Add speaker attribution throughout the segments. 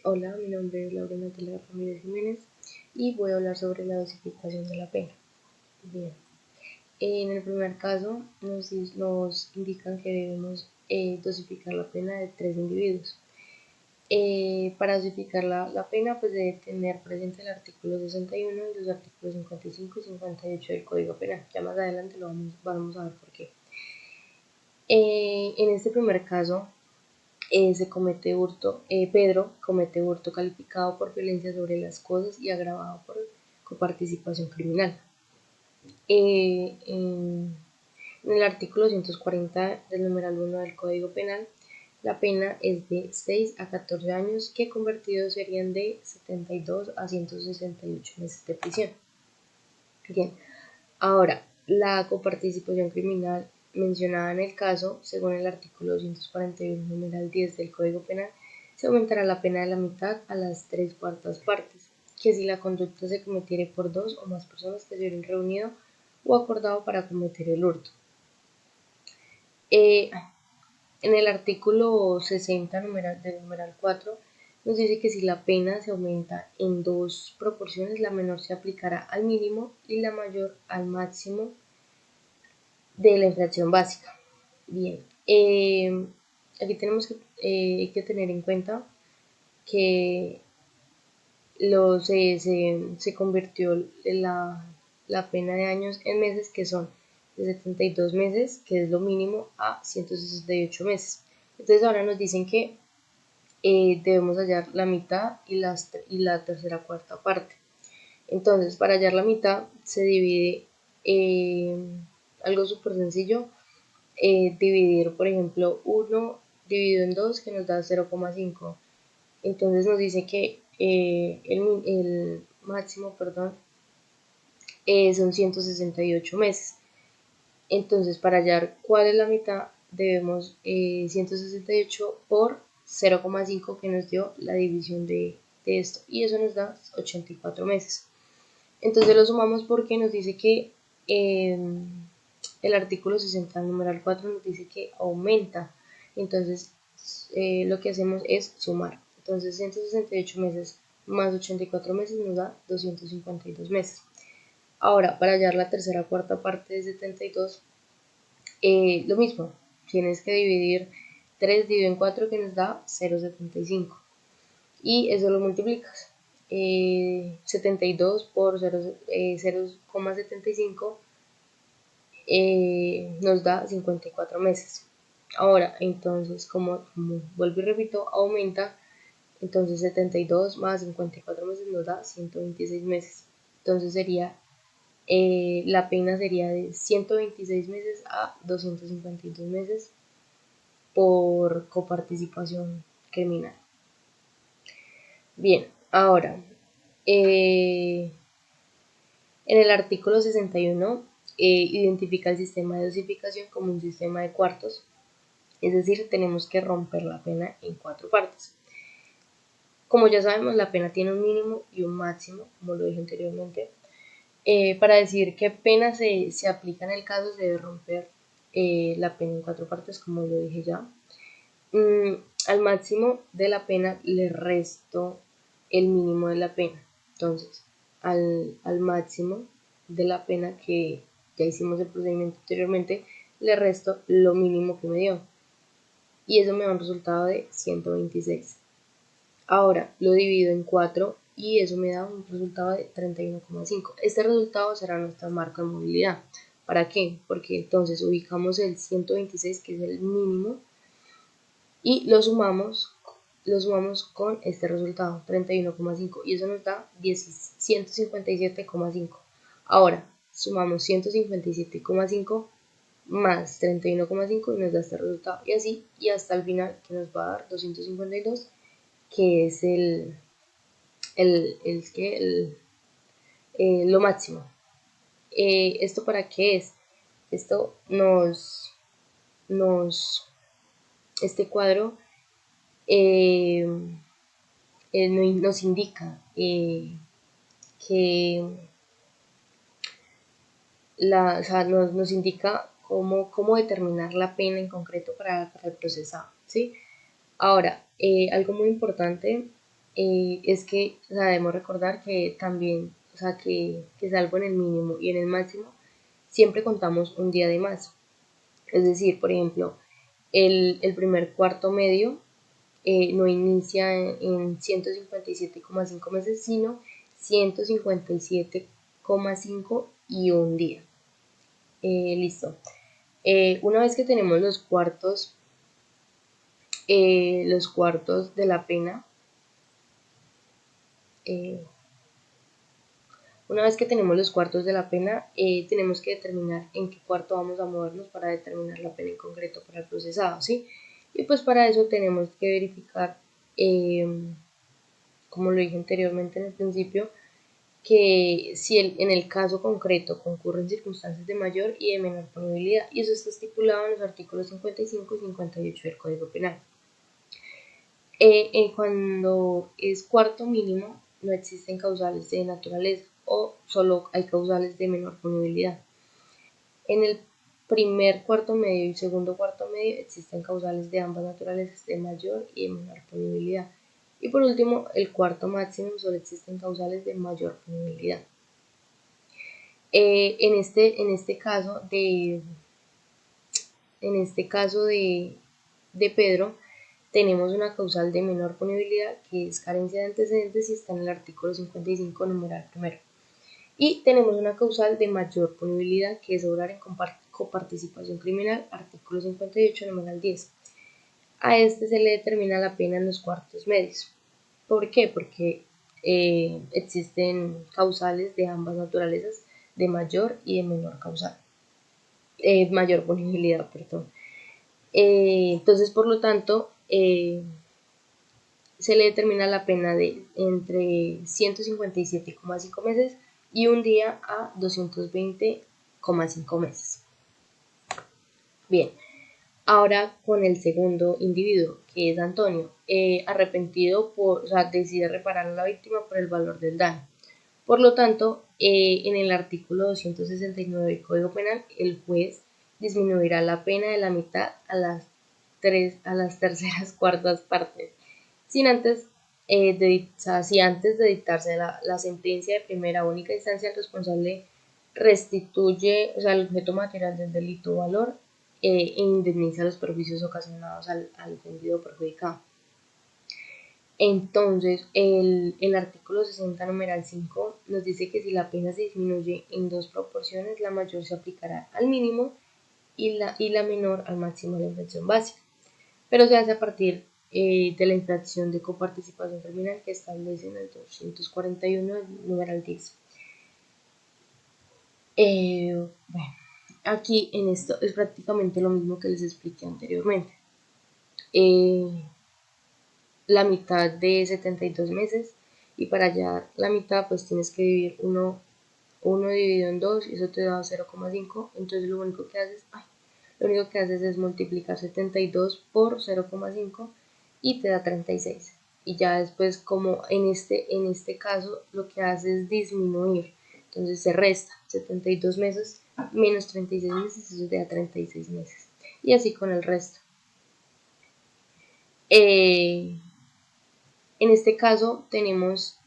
Speaker 1: Hola, mi nombre es Laura Natalia Ramírez Jiménez y voy a hablar sobre la dosificación de la pena. Bien, en el primer caso nos indican que debemos dosificar la pena de 3 individuos. Para dosificar la pena, pues debe tener presente el artículo 61 y los artículos 55 y 58 del Código Penal. Ya más adelante vamos a ver por qué. En este primer caso, se comete hurto, Pedro comete hurto calificado por violencia sobre las cosas y agravado por coparticipación criminal. En el artículo 240 del numeral 1 del Código Penal, la pena es de 6 a 14 años, que convertidos serían de 72 a 168 meses de prisión. Bien, ahora, la coparticipación criminal mencionada en el caso, según el artículo 241, numeral 10 del Código Penal, se aumentará la pena de la mitad a las 3/4 partes, que si la conducta se cometiere por dos o más personas que se hubieran reunido o acordado para cometer el hurto. En el artículo 60 del numeral 4 nos dice que si la pena se aumenta en dos proporciones, la menor se aplicará al mínimo y la mayor al máximo de la infracción básica. Bien, aquí tenemos que tener en cuenta que se convirtió la pena de años en meses, que son de 72 meses, que es lo mínimo, a 168 meses. Entonces ahora nos dicen que debemos hallar la mitad y la tercera cuarta parte. Entonces, para hallar la mitad se divide algo súper sencillo, dividir, por ejemplo, 1 dividido en 2, que nos da 0,5. Entonces nos dice que el máximo, perdón, son 168 meses. Entonces, para hallar cuál es la mitad, debemos 168 por 0,5, que nos dio la división de esto, y eso nos da 84 meses. Entonces lo sumamos porque nos dice que el artículo 60, numeral 4, nos dice que aumenta. Entonces lo que hacemos es sumar. Entonces 168 meses más 84 meses nos da 252 meses. Ahora, para hallar la tercera cuarta parte de 72, lo mismo. Tienes que dividir 3 dividido en 4, que nos da 0,75. Y eso lo multiplicas. 72 por 0,75 nos da 54 meses. Ahora, entonces, como vuelvo y repito, aumenta. Entonces 72 más 54 meses nos da 126 meses. Entonces la pena sería de 126 meses a 252 meses por coparticipación criminal. Bien, ahora, en el artículo 61 identifica el sistema de dosificación como un sistema de cuartos, es decir, tenemos que romper la pena en 4 partes. Como ya sabemos, la pena tiene un mínimo y un máximo, como lo dije anteriormente. Para decir qué pena se aplica en el caso, se debe romper la pena en 4 partes, como lo dije ya. Al máximo de la pena le resto el mínimo de la pena. Entonces, al máximo de la pena, que ya hicimos el procedimiento anteriormente, le resto lo mínimo que me dio. Y eso me da un resultado de 126. Ahora lo divido en 4 y eso me da un resultado de 31,5. Este resultado será nuestra marca de movilidad. ¿Para qué? Porque entonces ubicamos el 126, que es el mínimo, y lo sumamos con este resultado, 31,5, y eso nos da 157,5. Ahora sumamos 157,5 más 31,5 y nos da este resultado, y así, y hasta el final, que nos va a dar 252, que es lo máximo. ¿Esto para qué es? Esto este cuadro eh, nos indica que o sea, nos indica cómo determinar la pena en concreto para el procesado, ¿sí? Ahora, algo muy importante es que, o sea, debemos recordar que también, o sea, que salvo en el mínimo y en el máximo, siempre contamos un día de más. Es decir, por ejemplo, el primer cuarto medio no inicia en 157,5 meses, sino 157,5 y un día. Listo. Una vez que tenemos los cuartos de la pena, eh, una vez que tenemos los cuartos de la pena, tenemos que determinar en qué cuarto vamos a movernos para determinar la pena en concreto para el procesado, ¿sí? Y pues para eso tenemos que verificar, eh, como lo dije anteriormente en el principio, que si en el caso concreto concurren circunstancias de mayor y de menor punibilidad, y eso está estipulado en los artículos 55 y 58 del Código Penal. Cuando es cuarto mínimo, no existen causales de naturaleza o solo hay causales de menor punibilidad. En el primer cuarto medio y segundo cuarto medio existen causales de ambas naturalezas, de mayor y de menor punibilidad. Y por último, el cuarto máximo solo existen causales de mayor punibilidad. En este caso de Pedro, tenemos una causal de menor punibilidad que es carencia de antecedentes y está en el artículo 55, numeral primero. Y tenemos una causal de mayor punibilidad que es obrar en coparticipación criminal, artículo 58, numeral 10. A este se le determina la pena en los cuartos medios. ¿Por qué? Porque existen causales de ambas naturalezas, de mayor y de menor causal, mayor punibilidad, perdón. Entonces, por lo tanto, se le determina la pena de entre 157,5 meses y un día a 220,5 meses. Bien, ahora con el segundo individuo, que es Antonio, arrepentido o sea, decide reparar a la víctima por el valor del daño. Por lo tanto, en el artículo 269 del Código Penal, el juez disminuirá la pena de la mitad a las terceras cuartas partes, sin antes si antes de dictarse la sentencia de primera o única instancia, el responsable restituye, o sea, el objeto material del delito o valor e indemniza los perjuicios ocasionados al ofendido perjudicado. Entonces, el artículo 60, numeral 5, nos dice que si la pena se disminuye en dos proporciones, la mayor se aplicará al mínimo y la menor al máximo de la infracción básica. Pero se hace a partir de la infracción de coparticipación criminal que establece en el 241, numeral 10. Bueno, aquí en esto es prácticamente lo mismo que les expliqué anteriormente. La mitad de 72 meses y para hallar la mitad pues tienes que dividir 1 dividido en 2 y eso te da 0,5. Entonces lo único que haces es multiplicar 72 por 0,5 y te da 36. Y ya después, como en este caso, lo que hace es disminuir. Entonces se resta 72 meses menos 36 meses, eso te da 36 meses. Y así con el resto. En este caso tenemos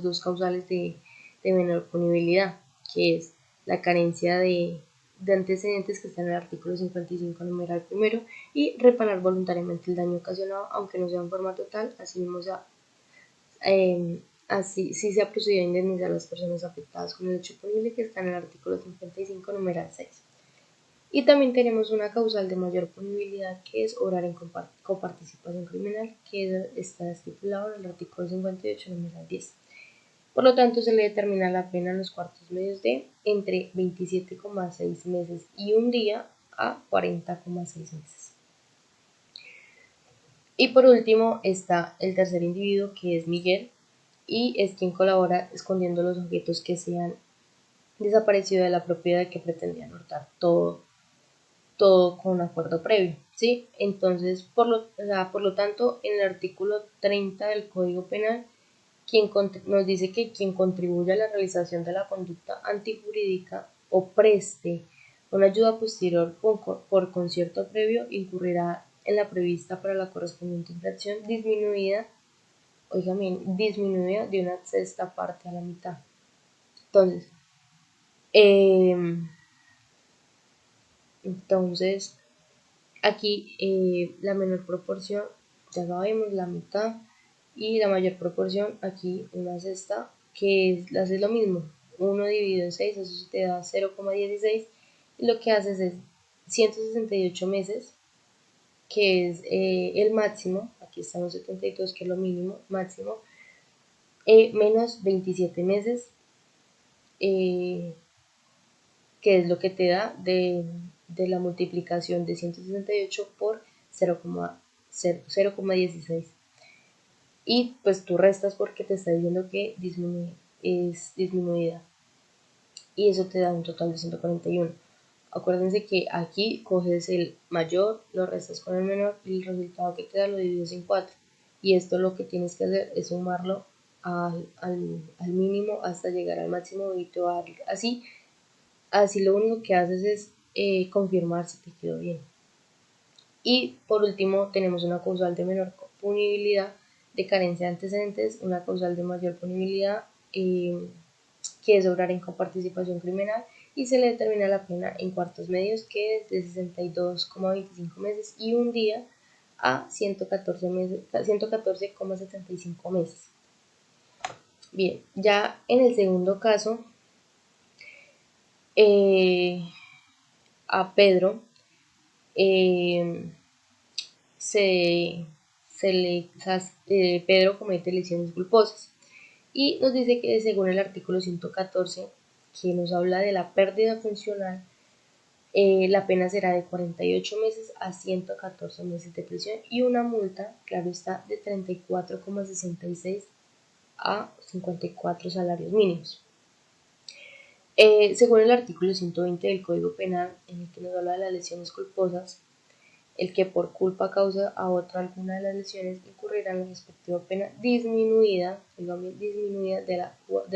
Speaker 1: dos causales de menor punibilidad, que es la carencia de antecedentes que está en el artículo 55, numeral primero, y reparar voluntariamente el daño ocasionado, aunque no sea en forma total. Así sí se ha procedido a indemnizar a las personas afectadas con el hecho punible que está en el artículo 55, numeral 6. Y también tenemos una causal de mayor punibilidad que es obrar en coparticipación criminal, que está estipulado en el artículo 58, numeral 10. Por lo tanto, se le determina la pena en los cuartos medios de entre 27,6 meses y un día a 40,6 meses. Y por último está el tercer individuo, que es Miguel, y es quien colabora escondiendo los objetos que se han desaparecido de la propiedad que pretendían hurtar, todo con un acuerdo previo, ¿sí? Entonces, por lo tanto, en el artículo 30 del Código Penal, nos dice que quien contribuya a la realización de la conducta antijurídica o preste una ayuda posterior por concierto previo incurrirá en la prevista para la correspondiente infracción disminuida oigan bien, disminuida de una sexta parte a la mitad. Entonces, aquí la menor proporción, ya sabemos, la mitad, y la mayor proporción, aquí una sexta, que hace lo mismo, 1 dividido en 6, eso te da 0,16, y lo que haces es 168 meses, que es el máximo, aquí estamos 72, que es lo mínimo, máximo, menos 27 meses, que es lo que te da de la multiplicación de 168 por 0,16. Y pues tú restas porque te está diciendo que es disminuida. Y eso te da un total de 141. Acuérdense que aquí coges el mayor, lo restas con el menor y el resultado que te da lo divides en 4. Y esto lo que tienes que hacer es sumarlo al mínimo hasta llegar al máximo y te va a dar así. Así lo único que haces es confirmar si te quedó bien. Y por último tenemos una causal de menor punibilidad de carencia de antecedentes, una causal de mayor punibilidad que es obrar en coparticipación criminal, y se le determina la pena en cuartos medios, que es de 62,25 meses y un día a 114,75 meses. Bien, ya en el segundo caso, a Pedro eh, se, Pedro comete lesiones culposas y nos dice que según el artículo 114, que nos habla de la pérdida funcional, la pena será de 48 meses a 114 meses de prisión y una multa, claro está, de 34,66 a 54 salarios mínimos. Según el artículo 120 del Código Penal, en el que nos habla de las lesiones culposas, el que por culpa causa a otro alguna de las lesiones incurrirá en la respectiva pena disminuida, disminuida de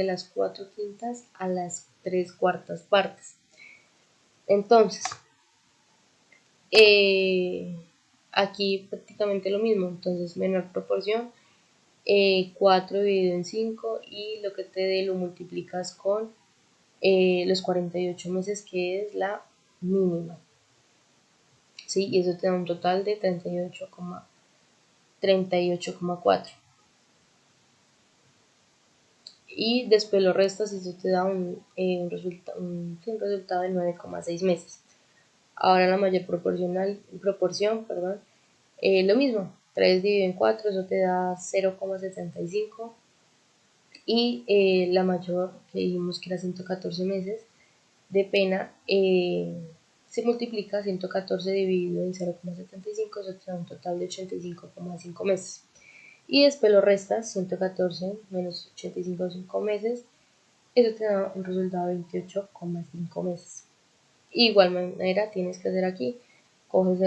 Speaker 1: las 4/5 a las 3/4 partes. Entonces, aquí prácticamente lo mismo, entonces menor proporción, 4 dividido en 5 y lo que te dé lo multiplicas con los 48 meses, que es la mínima. ¿Sí? Y eso te da un total de 38,4. Y después lo restas y eso te da un resultado de 9,6 meses. Ahora la mayor proporción, lo mismo, 3 dividido en 4, eso te da 0,75. Y la mayor, que dijimos que era 114 meses de pena, se multiplica 114 dividido en 0,75, eso te da un total de 85,5 meses. Y después lo restas, 114 menos 85 meses, eso te da un resultado de 28,5 meses. Igual manera tienes que hacer aquí, coges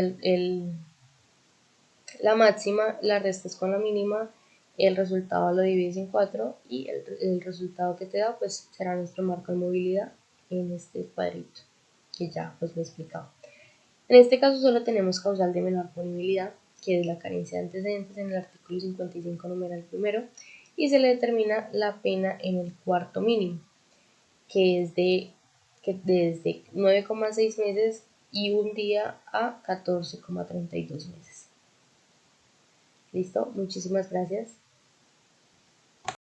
Speaker 1: la máxima, la restas con la mínima, el resultado lo divides en 4 y el resultado que te da pues será nuestro marco de movilidad en este cuadrito que ya pues lo he explicado. En este caso solo tenemos causal de menor punibilidad, que es la carencia de antecedentes en el artículo 55 numeral primero, y se le determina la pena en el cuarto mínimo, que es desde 9,6 meses y un día a 14,32 meses. ¿Listo? Muchísimas gracias.